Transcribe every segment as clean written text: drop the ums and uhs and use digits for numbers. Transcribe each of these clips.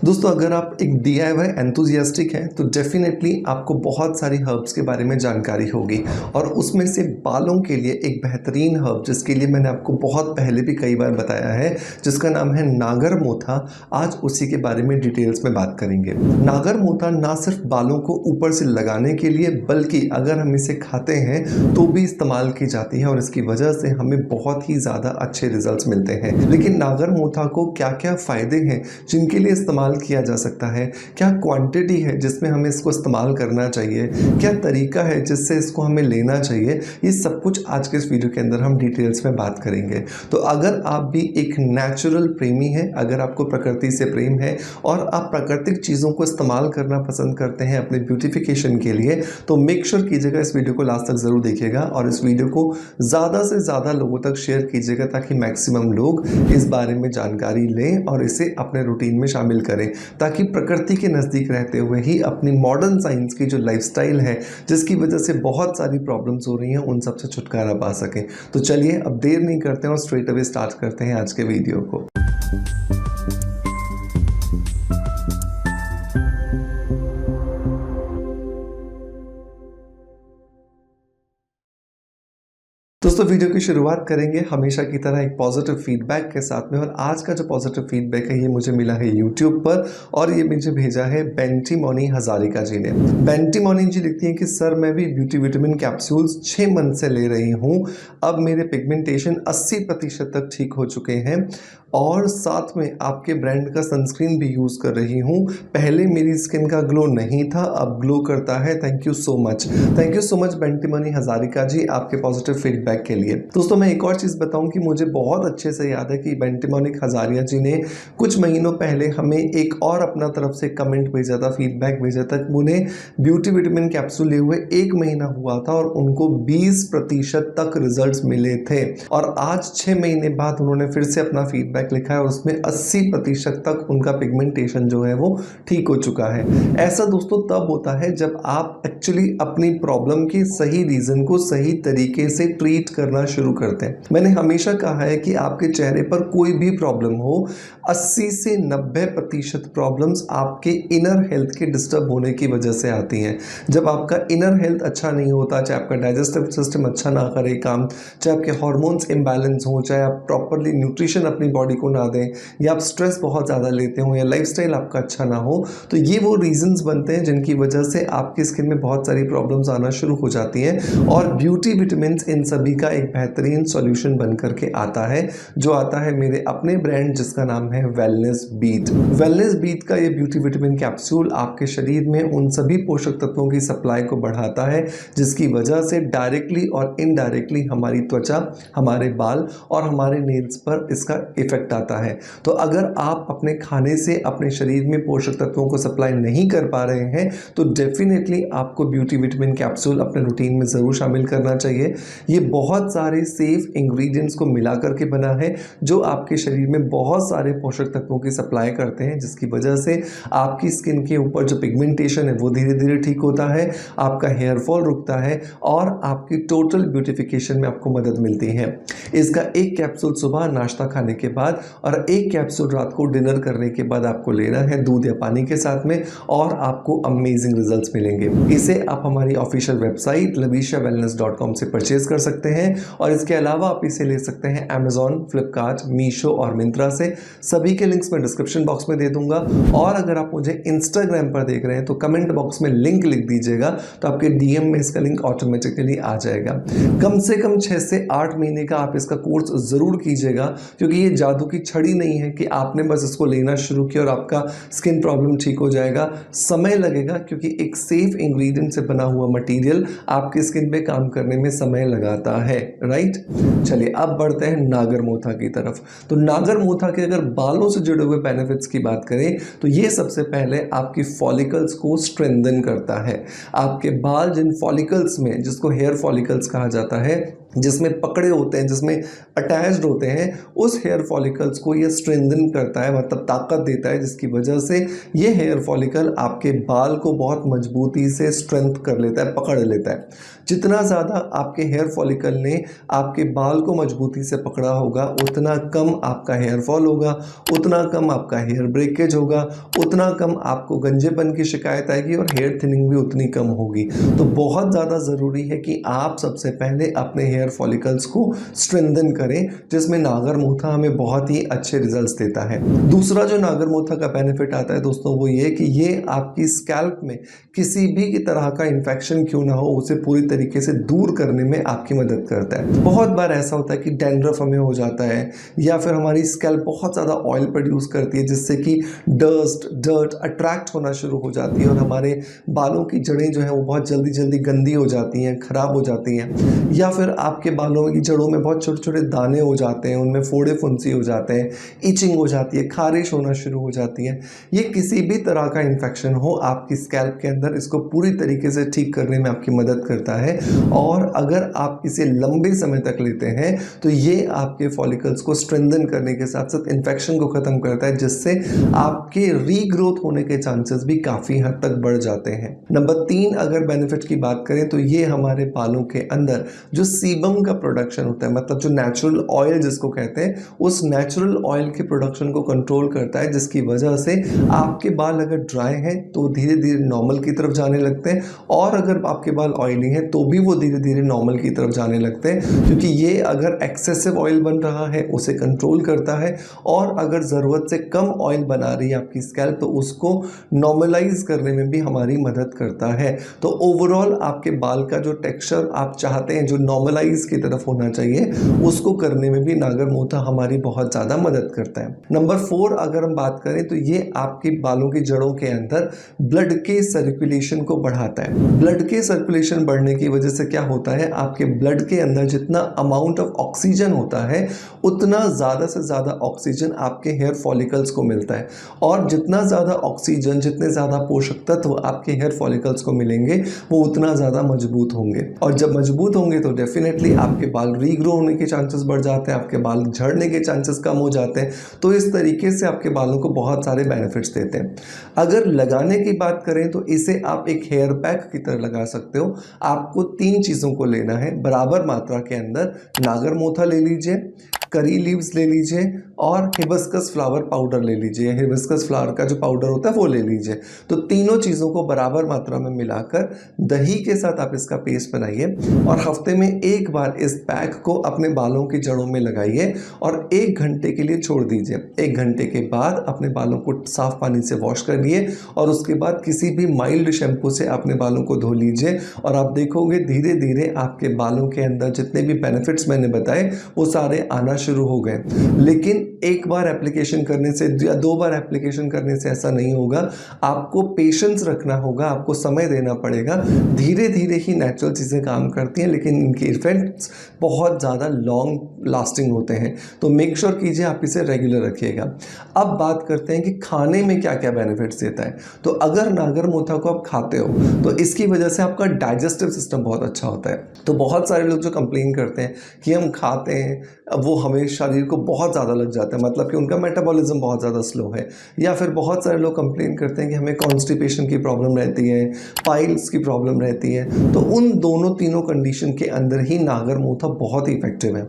दोस्तों अगर आप एक DIY एंथुजियास्टिक हैं तो डेफिनेटली आपको बहुत सारी हर्ब्स के बारे में जानकारी होगी और उसमें से बालों के लिए एक बेहतरीन हर्ब जिसके लिए मैंने आपको बहुत पहले भी कई बार बताया है, जिसका नाम है नागर मोथा। आज उसी के बारे में डिटेल्स में बात करेंगे। नागर मोथा ना सिर्फ बालों को ऊपर से लगाने के लिए बल्कि अगर हम इसे खाते हैं तो भी इस्तेमाल की जाती है और इसकी वजह से हमें बहुत ही ज़्यादा अच्छे रिजल्ट्स मिलते हैं। लेकिन नागर मोथा को क्या क्या फ़ायदे हैं जिनके लिए इस्तेमाल किया जा सकता है, क्या क्वांटिटी है जिसमें हमें इसको इस्तेमाल करना चाहिए, क्या तरीका है जिससे इसको हमें लेना चाहिए, ये सब कुछ आज के इस वीडियो के अंदर हम डिटेल्स में बात करेंगे। तो अगर आप भी एक नेचुरल प्रेमी हैं, अगर आपको प्रकृति से प्रेम है और आप प्राकृतिक चीज़ों को इस्तेमाल करना पसंद करते हैं अपने ब्यूटिफिकेशन के लिए, तो मेक श्योर कीजिएगा इस वीडियो को लास्ट तक ज़रूर देखिएगा और इस वीडियो को ज़्यादा से ज़्यादा लोगों तक शेयर कीजिएगा ताकि मैक्सिमम लोग इस बारे में जानकारी लें और इसे अपने रूटीन में शामिल करें, ताकि प्रकृति के नज़दीक रहते हुए ही अपनी मॉडर्न साइंस की जो लाइफस्टाइल है जिसकी वजह से बहुत सारी प्रॉब्लम्स हो रही हैं उन सब से छुटकारा पा सकें। तो चलिए अब देर नहीं करते हैं और स्ट्रेट अवे स्टार्ट करते हैं आज के वीडियो को। दोस्तों वीडियो की शुरुआत करेंगे हमेशा की तरह एक पॉजिटिव फीडबैक के साथ में, और आज का जो पॉजिटिव फीडबैक है ये मुझे मिला है यूट्यूब पर और ये मुझे भेजा है बेंटी मोनी हजारिका जी ने। बेंटी मोनी जी लिखती हैं कि सर मैं भी ब्यूटी विटामिन कैप्सूल्स 6 मंथ से ले रही हूँ। अब मेरे पिगमेंटेशन 80% तक ठीक हो चुके हैं और साथ में आपके ब्रांड का सनस्क्रीन भी यूज़ कर रही हूँ। पहले मेरी स्किन का ग्लो नहीं था, अब ग्लो करता है। Thank you so much. Thank you so much Benti Moni Hazarika ji आपके पॉजिटिव फीडबैक के लिए। दोस्तों मैं एक और चीज़ बताऊं कि मुझे बहुत अच्छे से याद है कि बेंटी मोनी हजारिया जी ने कुछ महीनों पहले हमें एक और अपना तरफ से कमेंट भेजा था, फीडबैक भेजा था। उन्हें ब्यूटी विटामिन कैप्सूल लिए हुए 1 महीना हुआ था और उनको 20% तक रिजल्ट्स मिले थे और आज 6 महीने बाद उन्होंने फिर से अपना फीडबैक लिखा है और उसमें 80% तक उनका पिगमेंटेशन जो है वो ठीक हो चुका है। ऐसा दोस्तों तब होता है जब आप एक्चुअली अपनी प्रॉब्लम के सही रीजन को सही तरीके से ट्रीट करना शुरू करते हैं। मैंने हमेशा कहा है कि आपके चेहरे पर कोई भी प्रॉब्लम हो, 80 से 90% प्रॉब्लम्स आपके इनर हेल्थ के डिस्टर्ब होने की वजह से आती हैं। जब आपका इनर हेल्थ अच्छा नहीं होता, चाहे आपका डाइजेस्टिव सिस्टम अच्छा ना करे काम, चाहे आपके हार्मोन्स इम्बैलेंस हो, चाहे आप प्रॉपरली न्यूट्रिशन अपनी बॉडी को ना दें, या आप स्ट्रेस बहुत ज़्यादा लेते हो, या लाइफस्टाइल आपका अच्छा ना हो, तो ये वो रीजंस बनते हैं जिनकी वजह से आपकी स्किन में बहुत सारी प्रॉब्लम्स आना शुरू हो जाती हैं। और ब्यूटी विटामिन इन सभी का एक बेहतरीन सॉल्यूशन बन करके आता है, जो आता है मेरे अपने ब्रांड जिसका नाम है वेलनेस बीट। वेलनेस बीट का ये ब्यूटी विटामिन कैप्सूल आपके शरीर में उन सभी पोषक तत्वों की सप्लाई को बढ़ाता है जिसकी वजह से डायरेक्टली और इनडायरेक्टली हमारी त्वचा, हमारे बाल और हमारे नेल्स पर इसका इफेक्ट आता है। तो अगर आप अपने खाने से अपने शरीर में पोषक तत्वों को सप्लाई नहीं कर पा रहे हैं तो डेफिनेटली आपको ब्यूटी विटामिन कैप्सूल अपने रूटीन में ज़रूर शामिल करना चाहिए। ये बहुत सारे सेफ इंग्रेडिएंट्स को मिला करके बना है जो आपके शरीर में बहुत सारे पोषक तत्वों की सप्लाई करते हैं, जिसकी वजह से आपकी स्किन के ऊपर जो पिगमेंटेशन है वो धीरे धीरे ठीक होता है, आपका हेयर फॉल रुकता है और आपकी टोटल ब्यूटिफिकेशन में आपको मदद मिलती है। इसका एक कैप्सूल सुबह नाश्ता खाने के बाद और एक कैप्सूल रात को डिनर करने के बाद आपको लेना है दूध या पानी के साथ में, और आपको अमेजिंग रिजल्ट्स मिलेंगे। इसे आप हमारी ऑफिशियल वेबसाइट lavishavellness.com से परचेज कर सकते हैं और इसके अलावा आप इसे ले सकते हैं अमेजॉन, फ्लिपकार्ट, मीशो और मिंत्रा से। सभी के लिंक्स मैं डिस्क्रिप्शन बॉक्स में दे दूंगा और अगर आप मुझे इंस्टाग्राम पर देख रहे हैं तो कमेंट बॉक्स में लिंक लिख दीजिएगा तो आपके DM में इसका लिंक ऑटोमेटिकली आ जाएगा। कम से कम 6 से 8 महीने का आप इसका कोर्स ज़रूर कीजिएगा, क्योंकि ये जादू की छड़ी नहीं है कि आपने बस इसको लेना शुरू किया और आपका स्किन प्रॉब्लम ठीक हो जाएगा। समय लगेगा क्योंकि एक सेफ इंग्रेडिएंट से बना हुआ मटेरियल आपकी स्किन पे काम करने में समय लगाता है, राइट। चलिए अब बढ़ते हैं नागर मोथा की तरफ। तो नागर मोथा के अगर बालों से जुड़े हुए बेनिफिट्स की बात करें तो ये सबसे पहले आपकी फॉलिकल्स को स्ट्रेंथन करता है। आपके बाल जिन फॉलिकल्स में, जिसको हेयर फॉलिकल्स कहा जाता है, जिसमें पकड़े होते हैं, जिसमें अटैच्ड होते हैं, उस हेयर फॉलिकल्स को ये स्ट्रेंथन करता है, मतलब ताकत देता है, जिसकी वजह से ये हेयर फॉलिकल आपके बाल को बहुत मजबूती से स्ट्रेंथ कर लेता है, पकड़ लेता है। जितना ज़्यादा आपके हेयर फॉलिकल ने आपके बाल को मजबूती से पकड़ा होगा, उतना कम आपका हेयर फॉल होगा, उतना कम आपका हेयर ब्रेकेज होगा, उतना कम आपको गंजेपन की शिकायत आएगी और हेयर थिनिंग भी उतनी कम होगी। तो बहुत ज़्यादा ज़रूरी है कि आप सबसे पहले अपने हेयर फॉलिकल्स को स्ट्रेंथन करें, जिसमें नागरमोथा हमें बहुत ही अच्छे रिजल्ट्स देता है। दूसरा जो नागरमोथा का बेनिफिट आता है दोस्तों, वो ये कि ये आपकी स्कैल्प में किसी भी तरह का इन्फेक्शन क्यों ना हो, उसे पूरी तरीके से दूर करने में आपकी मदद करता है। बहुत बार ऐसा होता है कि डैंड्रफ हमें हो जाता है, या फिर हमारी स्कैल्प बहुत ज़्यादा ऑयल प्रोड्यूस करती है, जिससे कि डर्ट अट्रैक्ट होना शुरू हो जाती है और हमारे बालों की जड़ें जो है वो बहुत जल्दी जल्दी गंदी हो जाती हैं, खराब हो जाती हैं। या फिर आपके बालों की जड़ों में बहुत छोटे छोटे दाने हो जाते हैं, उनमें फोड़े फुंसी हो जाते हैं, इचिंग हो जाती है, खारिश होना शुरू हो जाती है। ये किसी भी तरह का इन्फेक्शन हो आपकी स्कैल्प के अंदर, इसको पूरी तरीके से ठीक करने में आपकी मदद करता है। और अगर आप इसे लंबे समय तक लेते हैं तो ये आपके फॉलिकल्स को स्ट्रेंथन करने के साथ साथ इन्फेक्शन को खत्म करता है, जिससे आपके रीग्रोथ होने के चांसेस भी काफ़ी हद तक बढ़ जाते हैं। नंबर 3 अगर बेनिफिट की बात करें तो ये हमारे बालों के अंदर जो सीबम का प्रोडक्शन होता है, मतलब जो नेचुरल ऑयल जिसको कहते हैं, उस नेचुरल ऑयल के प्रोडक्शन को कंट्रोल करता है, जिसकी वजह से आपके बाल अगर ड्राई हैं तो धीरे धीरे नॉर्मल की तरफ जाने लगते हैं, और अगर आपके बाल ऑयली हैं तो भी वो धीरे धीरे नॉर्मल की तरफ जाने लगते हैं, क्योंकि ये अगर एक्सेसिव ऑयल बन रहा है उसे कंट्रोल करता है, और अगर ज़रूरत से कम ऑयल बना रही है आपकी स्कैल्प तो उसको नॉर्मलाइज करने में भी हमारी मदद करता है। तो ओवरऑल आपके बाल का जो टेक्सचर आप चाहते हैं, जो नॉर्मलाइज की तरफ होना चाहिए, उसको करने में भी नागरमोथा हमारी बहुत ज़्यादा मदद करता है। नंबर 4 अगर हम बात करें तो ये आपके बालों की जड़ों के अंदर ब्लड के सर्कुलेशन को बढ़ाता है। ब्लड के सर्कुलेशन बढ़ने की वजह से क्या होता है, आपके ब्लड के अंदर जितना अमाउंट ऑफ ऑक्सीजन होता है, उतना ज़्यादा से ज़्यादा ऑक्सीजन आपके हेयर फॉलिकल्स को मिलता है, और जितना ज़्यादा ऑक्सीजन, जितने ज़्यादा पोषक तत्व आपके हेयर फॉलिकल्स को मिलेंगे, वो उतना ज़्यादा मजबूत होंगे, और जब मजबूत होंगे तो डेफिनेटली आपके बाल रीग्रो होने के चांसेस बढ़ जाते हैं, आपके बाल झड़ने के चांसेस कम हो जाते हैं। तो इस तरीके से आपके बालों को बहुत सारे बेनिफिट्स देते हैं। अगर लगाने की बात करें तो इसे आप एक हेयर पैक की तरह लगा सकते हो। आपको 3 चीज़ों को लेना है बराबर मात्रा के अंदर। नागरमोथा ले लीजिए, करी लीव्स ले लीजिए, और हिबिस्कस फ्लावर पाउडर ले लीजिए। हिबिस्कस फ्लावर का जो पाउडर होता है वो ले लीजिए। तो तीनों चीज़ों को बराबर मात्रा में मिलाकर दही के साथ आप इसका पेस्ट बनाइए, और हफ्ते में एक बार इस पैक को अपने बालों की जड़ों में लगाइए और 1 घंटे के लिए छोड़ दीजिए। 1 घंटे के बाद अपने बालों को साफ पानी से वॉश करिए, और उसके बाद किसी भी माइल्ड शैम्पू से अपने बालों को धो लीजिए, और आप देखोगे धीरे धीरे आपके बालों के अंदर जितने भी बेनिफिट्स मैंने बताए वो सारे आना शुरू हो गए। लेकिन एक बार एप्लीकेशन करने से या 2 बार एप्लीकेशन करने से ऐसा नहीं होगा। आपको पेशेंस रखना होगा, आपको समय देना पड़ेगा। धीरे धीरे ही नेचुरल चीज़ें काम करती हैं, लेकिन इनके इफेक्ट्स बहुत ज़्यादा लॉन्ग लास्टिंग होते हैं। तो मेक श्योर कीजिए आप इसे रेगुलर रखिएगा। अब बात करते हैं कि खाने में क्या क्या बेनिफिट्स देता है। तो अगर नागरमोथा को आप खाते हो तो इसकी वजह से आपका डाइजेस्टिव सिस्टम बहुत अच्छा होता है। तो बहुत सारे लोग जो कंप्लेन करते हैं कि हम खाते हैं, अब वो हमें शरीर को बहुत ज़्यादा लग जाता है, मतलब कि उनका मेटाबॉलिज्म बहुत ज़्यादा स्लो है। या फिर बहुत सारे लोग कंप्लेन करते हैं कि हमें कॉन्स्टिपेशन की प्रॉब्लम रहती है, पाइल्स की प्रॉब्लम रहती है। तो उन तीनों कंडीशन के अंदर ही नागरमोथा बहुत ही इफेक्टिव है।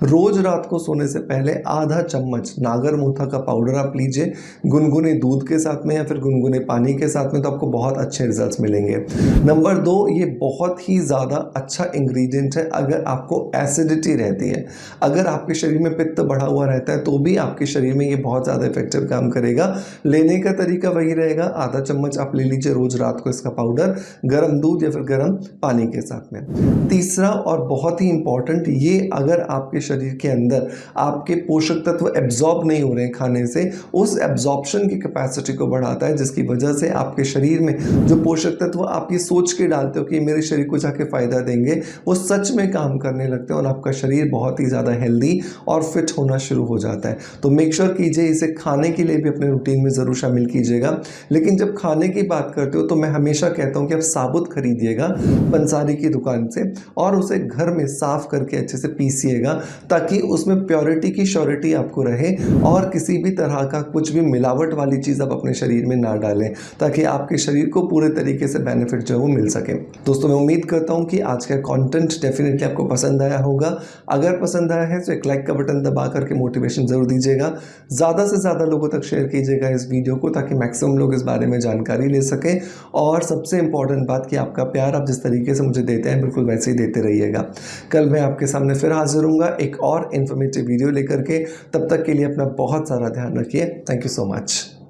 रोज़ रात को सोने से पहले आधा चम्मच नागरमोथा का पाउडर आप लीजिए, गुनगुने दूध के साथ में या फिर गुनगुने पानी के साथ में, तो आपको बहुत अच्छे रिजल्ट्स मिलेंगे। नंबर 2, ये बहुत ही ज़्यादा अच्छा इंग्रेडिएंट है अगर आपको एसिडिटी रहती है। अगर आपके शरीर में पित्त बढ़ा हुआ रहता है तो भी आपके शरीर में ये बहुत ज़्यादा इफेक्टिव काम करेगा। लेने का तरीका वही रहेगा, आधा चम्मच आप ले लीजिए रोज़ रात को इसका पाउडर, गर्म दूध या फिर गर्म पानी के साथ में। तीसरा और बहुत ही इंपॉर्टेंट, ये अगर आपके शरीर के अंदर आपके पोषक तत्व एब्जॉर्ब नहीं हो रहे हैं खाने से, उस एब्जॉर्प्शन की कैपेसिटी को बढ़ाता है, जिसकी वजह से आपके शरीर में जो पोषक तत्व आप ये सोच के डालते हो कि मेरे शरीर को जाके फ़ायदा देंगे, वो सच में काम करने लगते हैं और आपका शरीर बहुत ही ज़्यादा हेल्दी और फिट होना शुरू हो जाता है। है। तो मेक श्योर कीजिए इसे खाने के लिए भी अपने रूटीन में ज़रूर शामिल कीजिएगा। लेकिन जब खाने की बात करते हो तो मैं हमेशा कहता हूँ कि आप साबुत खरीदिएगा पंसारी की दुकान से और उसे घर में साफ़ करके अच्छे से पीसिएगा, ताकि उसमें प्योरिटी की श्योरिटी आपको रहे और किसी भी तरह का कुछ भी मिलावट वाली चीज़ आप अपने शरीर में ना डालें, ताकि आपके शरीर को पूरे तरीके से बेनिफिट जो है वो मिल सके। दोस्तों मैं उम्मीद करता हूँ कि आज का कंटेंट डेफिनेटली आपको पसंद आया होगा। अगर पसंद आया है तो एक लाइक का बटन दबा करके मोटिवेशन ज़रूर दीजिएगा। ज़्यादा से ज़्यादा लोगों तक शेयर कीजिएगा इस वीडियो को, ताकि मैक्सिमम लोग इस बारे में जानकारी ले सकें। और सबसे इम्पॉर्टेंट बात कि आपका प्यार आप जिस तरीके से मुझे देते हैं बिल्कुल वैसे ही देते रहिएगा। कल मैं आपके सामने फिर हाजिर हूँगा एक और इन्फॉर्मेटिव वीडियो लेकर के। तब तक के लिए अपना बहुत सारा ध्यान रखिए। Thank you so much.